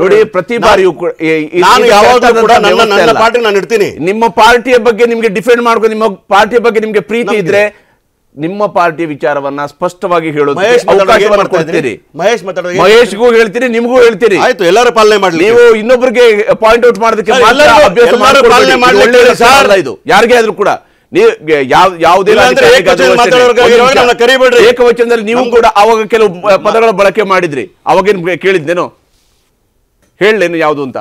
ನೋಡಿ, ಪ್ರತಿ ಬಾರಿಯೂ ನಾನು ಯಾವಾಗಲೂ ಕೂಡ ನನ್ನ ಪಾರ್ಟಿ ನಾನು ಇಡ್ತೀನಿ. ನಿಮ್ಮ ಪಾರ್ಟಿಯ ಬಗ್ಗೆ ನಿಮ್ಗೆ ಡಿಫೆಂಡ್ ಮಾಡ್ಕೊಂಡು, ನಿಮ್ಮ ಪಾರ್ಟಿಯ ಬಗ್ಗೆ ನಿಮ್ಗೆ ಪ್ರೀತಿ ಇದ್ರೆ ನಿಮ್ಮ ಪಾರ್ಟಿ ವಿಚಾರವನ್ನ ಸ್ಪಷ್ಟವಾಗಿ ಹೇಳೋದು ಮಾಡ್ಕೊಡ್ತೀರಿ. ಮಹೇಶ್ಗೂ ಹೇಳ್ತೀರಿ, ನಿಮ್ಗೂ ಹೇಳ್ತೀರಿ. ಆಯ್ತು, ಎಲ್ಲರೂ ಪಾಲನೆ ಮಾಡ್ಲಿ. ನೀವು ಇನ್ನೊಬ್ಬರಿಗೆ ಪಾಯಿಂಟ್ ಔಟ್ ಮಾಡೋದಕ್ಕೆ ಇದು ಯಾರಿಗೇ ಆದ್ರೂ ಕೂಡ ನೀವು ಯಾವುದೇ ಏಕವಚನದಲ್ಲಿ ನೀವು ಕೂಡ ಅವಾಗ ಕೆಲವು ಪದಗಳ ಬಳಕೆ ಮಾಡಿದ್ರಿ. ಅವಾಗೇನು ಕೇಳಿದ್ದೇನೋ, ಹೇಳಲೇನು ಯಾವುದು ಅಂತ.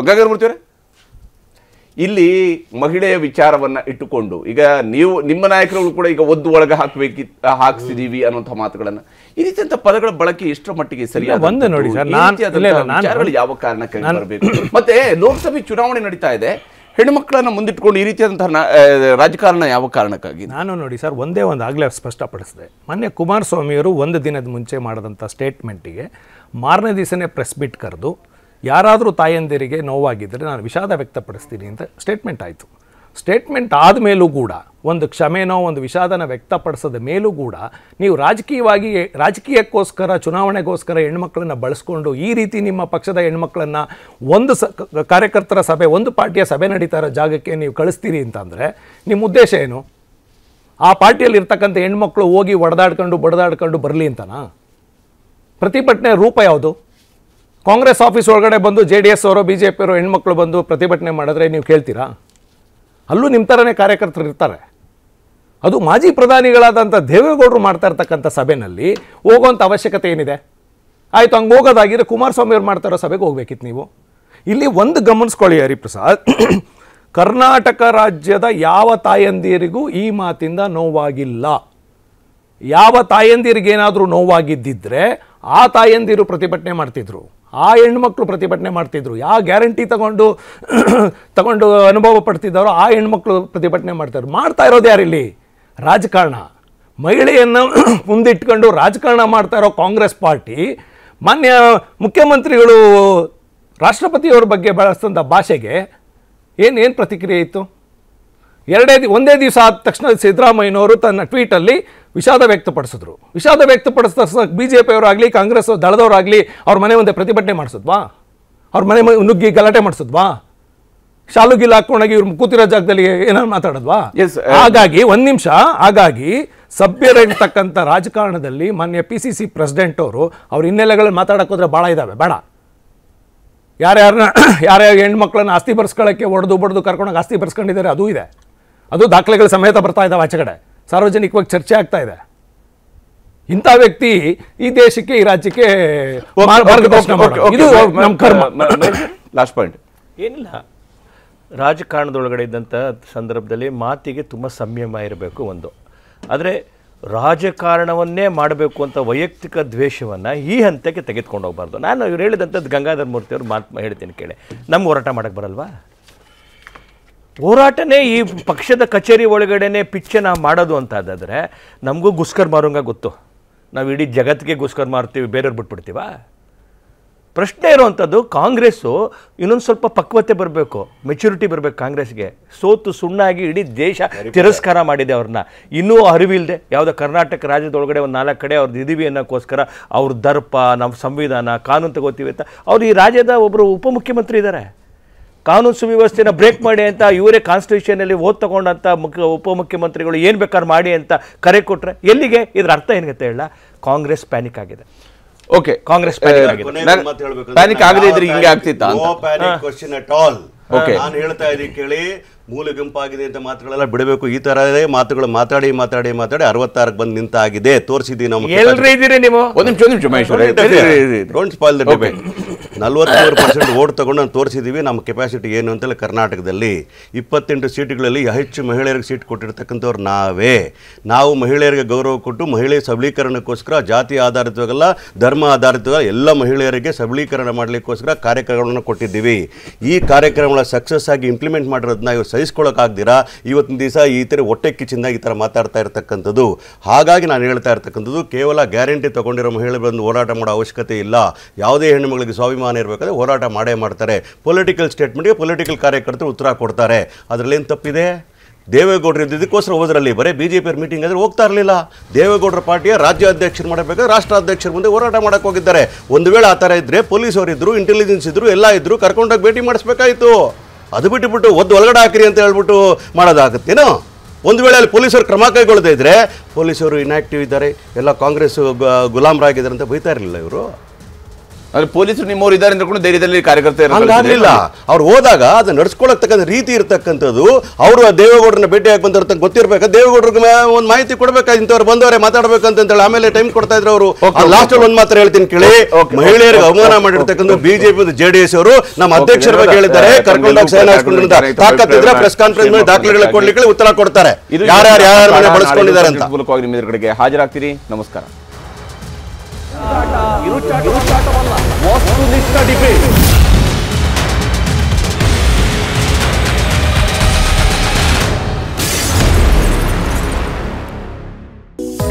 ಗಂಗಾರಮೂರ್ತಿ ಅವರೇ, ಇಲ್ಲಿ ಮಹಿಳೆಯ ವಿಚಾರವನ್ನ ಇಟ್ಟುಕೊಂಡು ಈಗ ನಿಮ್ಮ ನಾಯಕರುಗಳು ಕೂಡ ಈಗ ಒದ್ದು ಒಳಗೆ ಹಾಕ್ಸಿದೀವಿ ಅನ್ನುವಂಥ ಮಾತುಗಳನ್ನ ಈ ರೀತಿಯಂತ ಪದಗಳ ಬಳಕೆ ಎಷ್ಟರ ಮಟ್ಟಿಗೆ ಸರಿಯಾದ ಒಂದು ನೋಡಿ ಸರ್, ವಿಚಾರಗಳು ಯಾವ ಕಾರಣಕ್ಕೆ ಬರಬೇಕು? ಮತ್ತೆ ಲೋಕಸಭೆ ಚುನಾವಣೆ ನಡೀತಾ ಇದೆ, ಹೆಣ್ಣುಮಕ್ಕಳನ್ನ ಮುಂದಿಟ್ಕೊಂಡು ಈ ರೀತಿಯಾದಂತಹ ರಾಜಕಾರಣ ಯಾವ ಕಾರಣಕ್ಕಾಗಿ? ನಾನು ನೋಡಿ ಸರ್, ಒಂದೇ ಒಂದು ಆಗಲೇ ಸ್ಪಷ್ಟಪಡಿಸಿದೆ. ಮೊನ್ನೆ ಕುಮಾರಸ್ವಾಮಿಯವರು ಒಂದು ದಿನದ ಮುಂಚೆ ಮಾಡಿದಂಥ ಸ್ಟೇಟ್ಮೆಂಟಿಗೆ ಮಾರನೇ ದಿವಸನೇ ಪ್ರೆಸ್ ಮೀಟ್ ಕರೆದು ಯಾರಾದರೂ ತಾಯಂದಿರಿಗೆ ನೋವಾಗಿದ್ದರೆ ನಾನು ವಿಷಾದ ವ್ಯಕ್ತಪಡಿಸ್ತೀನಿ ಅಂತ ಸ್ಟೇಟ್ಮೆಂಟ್ ಆಯಿತು. ಸ್ಟೇಟ್ಮೆಂಟ್ ಆದಮೇಲೂ ಕೂಡ ಒಂದು ಕ್ಷಮೆನೋ ಒಂದು ವಿಷಾದನ ವ್ಯಕ್ತಪಡಿಸದ ಮೇಲೂ ಕೂಡ ನೀವು ರಾಜಕೀಯಕ್ಕೋಸ್ಕರ ಚುನಾವಣೆಗೋಸ್ಕರ ಹೆಣ್ಮಕ್ಳನ್ನ ಬಳಸ್ಕೊಂಡು ಈ ರೀತಿ ನಿಮ್ಮ ಪಕ್ಷದ ಹೆಣ್ಮಕ್ಳನ್ನ ಒಂದು ಕಾರ್ಯಕರ್ತರ ಸಭೆ, ಒಂದು ಪಾರ್ಟಿಯ ಸಭೆ ನಡೀತಾ ಇರೋ ಜಾಗಕ್ಕೆ ನೀವು ಕಳಿಸ್ತೀರಿ ಅಂತಂದರೆ ನಿಮ್ಮ ಉದ್ದೇಶ ಏನು? ಆ ಪಾರ್ಟಿಯಲ್ಲಿ ಇರ್ತಕ್ಕಂಥ ಹೆಣ್ಮಕ್ಳು ಹೋಗಿ ಬಡದಾಡ್ಕೊಂಡು ಬರಲಿ ಅಂತನಾ? ಪ್ರತಿಭಟನೆ ರೂಪ ಯಾವುದು? ಕಾಂಗ್ರೆಸ್ ಆಫೀಸ್ ಒಳಗಡೆ ಬಂದು JDS ಅವರು BJP ಅವರು ಹೆಣ್ಮಕ್ಳು ಬಂದು ಪ್ರತಿಭಟನೆ ಮಾಡಿದ್ರೆ ನೀವು ಕೇಳ್ತೀರಾ? ಅಲ್ಲೂ ನಿಮ್ಮ ಥರನೇ ಕಾರ್ಯಕರ್ತರು ಇರ್ತಾರೆ. ಅದು ಮಾಜಿ ಪ್ರಧಾನಿಗಳಾದಂಥ ದೇವೇಗೌಡರು ಮಾಡ್ತಾ ಇರ್ತಕ್ಕಂಥ ಸಭೆಯಲ್ಲಿ ಹೋಗೋವಂಥ ಅವಶ್ಯಕತೆ ಏನಿದೆ? ಆಯಿತು, ಹಂಗೆ ಹೋಗೋದಾಗಿದ್ರೆ ಕುಮಾರಸ್ವಾಮಿ ಅವ್ರು ಮಾಡ್ತಾ ಇರೋ ಸಭೆಗೆ ಹೋಗ್ಬೇಕಿತ್ತು ನೀವು. ಇಲ್ಲಿ ಒಂದು ಗಮನಿಸ್ಕೊಳ್ಳಿ ಹರಿಪ್ರಸಾದ್, ಕರ್ನಾಟಕ ರಾಜ್ಯದ ಯಾವ ತಾಯಂದಿರಿಗೂ ಈ ಮಾತಿಂದ ನೋವಾಗಿಲ್ಲ. ಯಾವ ತಾಯಂದಿರಿಗೇನಾದರೂ ನೋವಾಗಿದ್ದಿದ್ರೆ ಆ ತಾಯಂದಿರು ಪ್ರತಿಭಟನೆ ಮಾಡ್ತಿದ್ರು, ಆ ಹೆಣ್ಮಕ್ಳು ಪ್ರತಿಭಟನೆ ಮಾಡ್ತಿದ್ರು. ಯಾವ ಗ್ಯಾರಂಟಿ ತಗೊಂಡು ಅನುಭವ ಪಡ್ತಿದ್ದಾರೋ ಆ ಹೆಣ್ಮಕ್ಳು ಪ್ರತಿಭಟನೆ ಮಾಡ್ತಾ ಇರೋದು ಯಾರಿಲ್ಲಿ? ರಾಜಕಾರಣ. ಮಹಿಳೆಯನ್ನು ಮುಂದಿಟ್ಕೊಂಡು ರಾಜಕಾರಣ ಮಾಡ್ತಾ ಇರೋ ಕಾಂಗ್ರೆಸ್ ಪಾರ್ಟಿ ಮಾನ್ಯ ಮುಖ್ಯಮಂತ್ರಿಗಳು ರಾಷ್ಟ್ರಪತಿಯವ್ರ ಬಗ್ಗೆ ಬಳಸಿದಂಥ ಭಾಷೆಗೆ ಏನು ಪ್ರತಿಕ್ರಿಯೆ ಇತ್ತು? ಒಂದೇ ದಿವಸ ಆದ ತಕ್ಷಣ ಸಿದ್ದರಾಮಯ್ಯನವರು ತನ್ನ ಟ್ವೀಟಲ್ಲಿ ವಿಷಾದ ವ್ಯಕ್ತಪಡಿಸಿದ್ರು. ವಿಷಾದ ವ್ಯಕ್ತಪಡಿಸಿದ BJP ಅವರಾಗಲಿ ಕಾಂಗ್ರೆಸ್ ದಳದವರಾಗಲಿ ಅವ್ರ ಮನೆ ಮುಂದೆ ಪ್ರತಿಭಟನೆ ಮಾಡಿಸಿದ್ವಾ? ಅವ್ರ ಮನೆ ನುಗ್ಗಿ ಗಲಾಟೆ ಮಾಡಿಸಿದ್ವಾ? ಶಾಲು ಗಿಲ್ ಹಾಕೊಂಡಾಗಿ ಇವ್ರು ಕೂತಿರೋ ಜಾಗದಲ್ಲಿ ಏನಾದ್ರು ಮಾತಾಡೋದ್ವಾ? ಹಾಗಾಗಿ ಒಂದು ನಿಮಿಷ, ಹಾಗಾಗಿ ಸಭ್ಯರಿರ್ತಕ್ಕಂಥ ರಾಜಕಾರಣದಲ್ಲಿ ಮಾನ್ಯ PCC ಪ್ರೆಸಿಡೆಂಟ್ ಅವರು ಅವ್ರ ಹಿನ್ನೆಲೆಗಳಲ್ಲಿ ಮಾತಾಡೋಕ್ಕೋದ್ರೆ ಭಾಳ ಇದ್ದಾವೆ. ಬೇಡ, ಯಾರ್ಯಾರ ಹೆಣ್ಮಕ್ಳನ್ನ ಆಸ್ತಿ ಬರ್ಸ್ಕೊಳ್ಳೋಕ್ಕೆ ಹೊಡೆದು ಕರ್ಕೊಂಡೋಗಿ ಆಸ್ತಿ ಬರ್ಸ್ಕೊಂಡಿದ್ದಾರೆ, ಅದು ಇದೆ. ಅದು ದಾಖಲೆಗಳ ಸಮೇತ ಬರ್ತಾ ಇದ್ದಾವೆ ಆಚೆ ಕಡೆ, ಸಾರ್ವಜನಿಕವಾಗಿ ಚರ್ಚೆ ಆಗ್ತಾ ಇದೆ. ಇಂಥ ವ್ಯಕ್ತಿ ಈ ದೇಶಕ್ಕೆ, ಈ ರಾಜ್ಯಕ್ಕೆ ಮಾರ್ಗದರ್ಶನ ಮಾಡೋದು ಇದು ನಮ್ಮ ಕರ್ಮ. ಲಾಸ್ಟ್ ಪಾಯಿಂಟ್ ಏನಿಲ್ಲ, ರಾಜಕಾರಣದೊಳಗಡೆ ಇದ್ದಂಥ ಸಂದರ್ಭದಲ್ಲಿ ಮಾತಿಗೆ ತುಂಬ ಸಂಯಮ ಇರಬೇಕು ಒಂದು. ಆದರೆ ರಾಜಕಾರಣವನ್ನೇ ಮಾಡಬೇಕು ಅಂತ ವೈಯಕ್ತಿಕ ದ್ವೇಷವನ್ನು ಈ ಹಂತಕ್ಕೆ ತೆಗೆದುಕೊಂಡು ಹೋಗಬಾರ್ದು. ನಾನು ಇವ್ರು ಹೇಳಿದಂಥದ್ದು ಗಂಗಾಧರ ಮೂರ್ತಿ ಅವ್ರು ಮಾತು ಹೇಳ್ತೀನಿ ಕೇಳಿ. ನಮ್ಗೆ ಹೋರಾಟ ಮಾಡೋಕ್ಕೆ ಬರಲ್ವಾ? ಹೋರಾಟನೇ ಈ ಪಕ್ಷದ ಕಚೇರಿ ಒಳಗಡೆನೆ ಪಿಚ್ಚನ್ನು ಮಾಡೋದು ಅಂತಾದರೆ ನಮಗೂ ಗುಸ್ಕರ್ ಮಾರುಂಗ ಗೊತ್ತು. ನಾವು ಇಡೀ ಜಗತ್ತಿಗೆ ಗುಸ್ಕರ್ ಮಾರ್ತೀವಿ, ಬೇರೆಯವ್ರು ಬಿಟ್ಬಿಡ್ತೀವ? ಪ್ರಶ್ನೆ ಇರುವಂಥದ್ದು ಕಾಂಗ್ರೆಸ್ಸು ಇನ್ನೊಂದು ಸ್ವಲ್ಪ ಪಕ್ವತೆ ಬರಬೇಕು, ಮೆಚುರಿಟಿ ಬರಬೇಕು ಕಾಂಗ್ರೆಸ್ಗೆ. ಸೋತು ಸುಣ್ಣಾಗಿ ಇಡೀ ದೇಶ ತಿರಸ್ಕಾರ ಮಾಡಿದೆ ಅವ್ರನ್ನ. ಇನ್ನೂ ಅರಿವಿಲ್ಲದೆ ಯಾವುದೋ ಕರ್ನಾಟಕ ರಾಜ್ಯದೊಳಗಡೆ ಒಂದು 4 ಕಡೆ ಅವ್ರದ್ದು ಇದೀವಿ ಅನ್ನೋಕ್ಕೋಸ್ಕರ ಅವ್ರ ದರ್ಪ, ನಮ್ಮ ಸಂವಿಧಾನ, ಕಾನೂನು ತಗೋತೀವಿ ಅಂತ. ಅವ್ರು ಈ ರಾಜ್ಯದ ಒಬ್ಬರು ಉಪಮುಖ್ಯಮಂತ್ರಿ ಇದ್ದಾರೆ. ಕಾನೂನು ಸುವ್ಯವಸ್ಥೆನ ಬ್ರೇಕ್ ಮಾಡಿ ಅಂತ ಇವರೇ ಕಾನ್ಸ್ಟಿಟ್ಯೂಷನಲ್ಲಿ ಓದ್ ತಗೊಂಡಂಥ ಉಪಮುಖ್ಯಮಂತ್ರಿಗಳು ಏನು ಬೇಕಾದ್ರೆ ಮಾಡಿ ಅಂತ ಕರೆ ಕೊಟ್ಟರೆ ಎಲ್ಲಿಗೆ? ಇದ್ರ ಅರ್ಥ ಏನಿರುತ್ತೆ ಹೇಳ? ಕಾಂಗ್ರೆಸ್ ಪ್ಯಾನಿಕ್ ಆಗಿದೆ. ಓಕೆ, ಕಾಂಗ್ರೆಸ್ ಪ್ಯಾನಿಕ್ ಆಗದೆ ಇದ್ರೆ ಹಿಂಗೆ ಆಗ್ತಿತ್ತ? ನಾನು ಹೇಳ್ತಾ ಇದ್ದೀನಿ ಕೇಳಿ, ಮೂಲ ಗುಂಪಾಗಿದೆ ಅಂತ ಮಾತುಗಳೆಲ್ಲ ಬಿಡಬೇಕು. ಈ ತರದೇ ಮಾತುಗಳು ಮಾತಾಡಿ 66ಕ್ಕೆ ಬಂದು ನಿಂತಾಗಿದೆ, ತೋರಿಸಿದ್ದೀವಿ ನಾವು. ನೀವು don't spoil the debate. 44% vote ತಗೊಂಡು ನಾವು ತೋರಿಸಿದ್ದೀವಿ ನಮ್ಮ ಕೆಪಾಸಿಟಿ ಏನು ಅಂತೇಳಿ. ಕರ್ನಾಟಕದಲ್ಲಿ 28 ಸೀಟುಗಳಲ್ಲಿ ಹೆಚ್ಚು ಮಹಿಳೆಯರಿಗೆ ಸೀಟ್ ಕೊಟ್ಟಿರ್ತಕ್ಕಂಥವ್ರು ನಾವೇ. ನಾವು ಮಹಿಳೆಯರಿಗೆ ಗೌರವ ಕೊಟ್ಟು ಮಹಿಳೆ ಸಬಲೀಕರಣಕ್ಕೋಸ್ಕರ ಜಾತಿ ಆಧಾರಿತವಾಗಲ್ಲ, ಧರ್ಮ ಆಧಾರಿತವಾಗಲ್ಲ, ಎಲ್ಲ ಮಹಿಳೆಯರಿಗೆ ಸಬಲೀಕರಣ ಮಾಡಲಿಕ್ಕೋಸ್ಕರ ಕಾರ್ಯಕ್ರಮಗಳನ್ನು ಕೊಟ್ಟಿದ್ದೀವಿ. ಈ ಕಾರ್ಯಕ್ರಮಗಳ ಸಕ್ಸಸ್ ಆಗಿ ಇಂಪ್ಲಿಮೆಂಟ್ ಮಾಡಿರೋದನ್ನ ಇವು ಸಹಿಸ್ಕೊಳ್ಳೋಕ್ಕಾಗ್ದಿರಾ ಇವತ್ತಿನ ದಿವಸ ಈ ಥರ ಹೊಟ್ಟೆ ಕಿಚ್ಚಿಂದ ಈ ಥರ ಮಾತಾಡ್ತಾ ಇರ್ತಕ್ಕಂಥದ್ದು. ಹಾಗಾಗಿ ನಾನು ಹೇಳ್ತಾ ಇರ್ತಕ್ಕಂಥದ್ದು, ಕೇವಲ ಗ್ಯಾರಂಟಿ ತೊಗೊಂಡಿರೋ ಮಹಿಳೆ ಬಂದು ಹೋರಾಟ ಮಾಡೋ ಅವಶ್ಯಕತೆ ಇಲ್ಲ. ಯಾವುದೇ ಹೆಣ್ಣುಮಗಳಿಗೆ ಸ್ವಾಭಿಮಾನ ಇರಬೇಕಾದ್ರೆ ಹೋರಾಟ ಮಾಡೇ ಮಾಡ್ತಾರೆ. ಪೊಲಿಟಿಕಲ್ ಸ್ಟೇಟ್ಮೆಂಟ್ಗೆ ಪೊಲಿಟಿಕಲ್ ಕಾರ್ಯಕರ್ತರು ಉತ್ತರ ಕೊಡ್ತಾರೆ. ಅದರಲ್ಲೇನು ತಪ್ಪಿದೆ? ದೇವೇಗೌಡರು ಇದಕ್ಕೋಸ್ಕರ ಹೋದ್ರಲ್ಲಿ ಬರೀ BJP ಮೀಟಿಂಗ್ ಆದರೆ ಹೋಗ್ತಾ ಇರಲಿಲ್ಲ. ದೇವೇಗೌಡರ ಪಾರ್ಟಿಯ ರಾಜ್ಯಾಧ್ಯಕ್ಷರು ಮಾಡಬೇಕಾದ್ರೆ ರಾಷ್ಟ್ರಾಧ್ಯಕ್ಷರ ಮುಂದೆ ಹೋರಾಟ ಮಾಡಕ್ಕೆ ಹೋಗಿದ್ದಾರೆ. ಒಂದು ವೇಳೆ ಆ ಥರ ಇದ್ದರೆ ಪೊಲೀಸವರು ಇದ್ದರು, ಇಂಟೆಲಿಜೆನ್ಸ್ ಇದ್ದರು, ಎಲ್ಲ ಇದ್ದರು, ಕರ್ಕೊಂಡೋಗಿ ಭೇಟಿ ಮಾಡಿಸ್ಬೇಕಾಯಿತು. ಅದು ಬಿಟ್ಟುಬಿಟ್ಟು ಒಳಗಡೆ ಹಾಕಿರಿ ಅಂತ ಹೇಳ್ಬಿಟ್ಟು ಮಾಡೋದಾಗುತ್ತೇನೋ? ಒಂದು ವೇಳೆ ಅಲ್ಲಿ ಪೊಲೀಸರು ಕ್ರಮ ಕೈಗೊಳ್ಳದೇ ಇದ್ದರೆ, ಪೊಲೀಸರು ಇನ್ಆಕ್ಟಿವ್ ಇದ್ದಾರೆ, ಎಲ್ಲ ಕಾಂಗ್ರೆಸ್ ಗುಲಾಮರಾಗಿದ್ದಾರೆ ಅಂತ ಬೈತಾ ಇರಲಿಲ್ಲ ಇವರು. ಅಂದ್ರೆ ಪೊಲೀಸರು ನಿಮ್ಮವ್ರು ಇದ್ದಾರೆ ಅಂದ್ಕೊಂಡು ಧೈರ್ಯದಲ್ಲಿ ಕಾರ್ಯಕರ್ತರು ಹಂಗಾಗ್ಲಿಲ್ಲ. ಅವ್ರು ಹೋದಾಗ ಅದನ್ನ ನಡ್ಸ್ಕೊಳತಕ್ಕಂಥ ರೀತಿ ಇರ್ತಕ್ಕಂಥದ್ದು, ಅವರು ದೇವೇಗೌಡರನ್ನ ಭೇಟಿಯಾಗಿ ಬಂದಿರ್ತ ಗೊತ್ತಿರ್ಬೇಕು, ದೇವೇಗೌಡರಿಗೆ ಒಂದು ಮಾಹಿತಿ ಕೊಡ್ಬೇಕು, ಇಂಥವ್ರು ಬಂದವರೇ ಮಾತಾಡ್ಬೇಕಂತ ಹೇಳಿ ಆಮೇಲೆ ಟೈಮ್ ಕೊಡ್ತಾ ಇದ್ರು ಅವರು. ಲಾಸ್ಟ್ ಅಲ್ಲಿ ಒಂದ್ ಮಾತ್ರ ಹೇಳ್ತೀನಿ ಕೇಳಿ, ಮಹಿಳೆಯರಿಗೆ ಅವಮಾನ ಮಾಡಿರ್ತಕ್ಕಂಥ ಬಿಜೆಪಿ JDS ಅವರು ನಮ್ಮ ಅಧ್ಯಕ್ಷರ ಬಗ್ಗೆ ಹೇಳಿದ್ದಾರೆ, ಕರ್ಕೊಂಡೋಗಿ ಸೈನ್ ಹಾಸ್ಕೊಂಡಿದ್ದ ತಾಕತ್ತಿದ್ರೆ ಪ್ರೆಸ್ ಕಾನ್ಫರೆನ್ಸ್ ಮೇಲೆ ದಾಖಲೆಗಳ ಕೊಡ್ಲಿಕ್ಕೆ ಉತ್ತರ ಕೊಡ್ತಾರೆ, ಯಾರ್ಯಾರು ಮನೆ ಬಳಸ್ಕೊಂಡಿದ್ದಾರೆ ಅಂತ. ಮೂಲಕವಾಗಿ ನಿಮ್ಮ ಎದುರುಗಡೆಗೆ ಹಾಜರಾಗ್ತೀರಿ. ನಮಸ್ಕಾರ.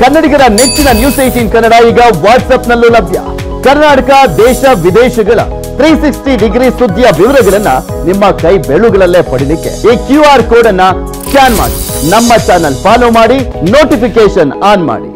ಕನ್ನಡಿಗರ ನೆಚ್ಚಿನ ನ್ಯೂಸ್ 18 ಕನ್ನಡ ಈಗ ವಾಟ್ಸ್ಆಪ್ನಲ್ಲೂ ಲಭ್ಯ. ಕರ್ನಾಟಕ, ದೇಶ ವಿದೇಶಗಳ 360 ಡಿಗ್ರಿ ಸುದ್ದಿಯ ವಿವರಗಳನ್ನ ನಿಮ್ಮ ಕೈ ಬೆರಳುಗಳಲ್ಲೇ ಪಡಿಲಿಕ್ಕೆ ಈ QR ಕೋಡ್ ಅನ್ನ ಸ್ಕ್ಯಾನ್ ಮಾಡಿ, ನಮ್ಮ ಚಾನಲ್ ಫಾಲೋ ಮಾಡಿ, ನೋಟಿಫಿಕೇಶನ್ ಆನ್ ಮಾಡಿ.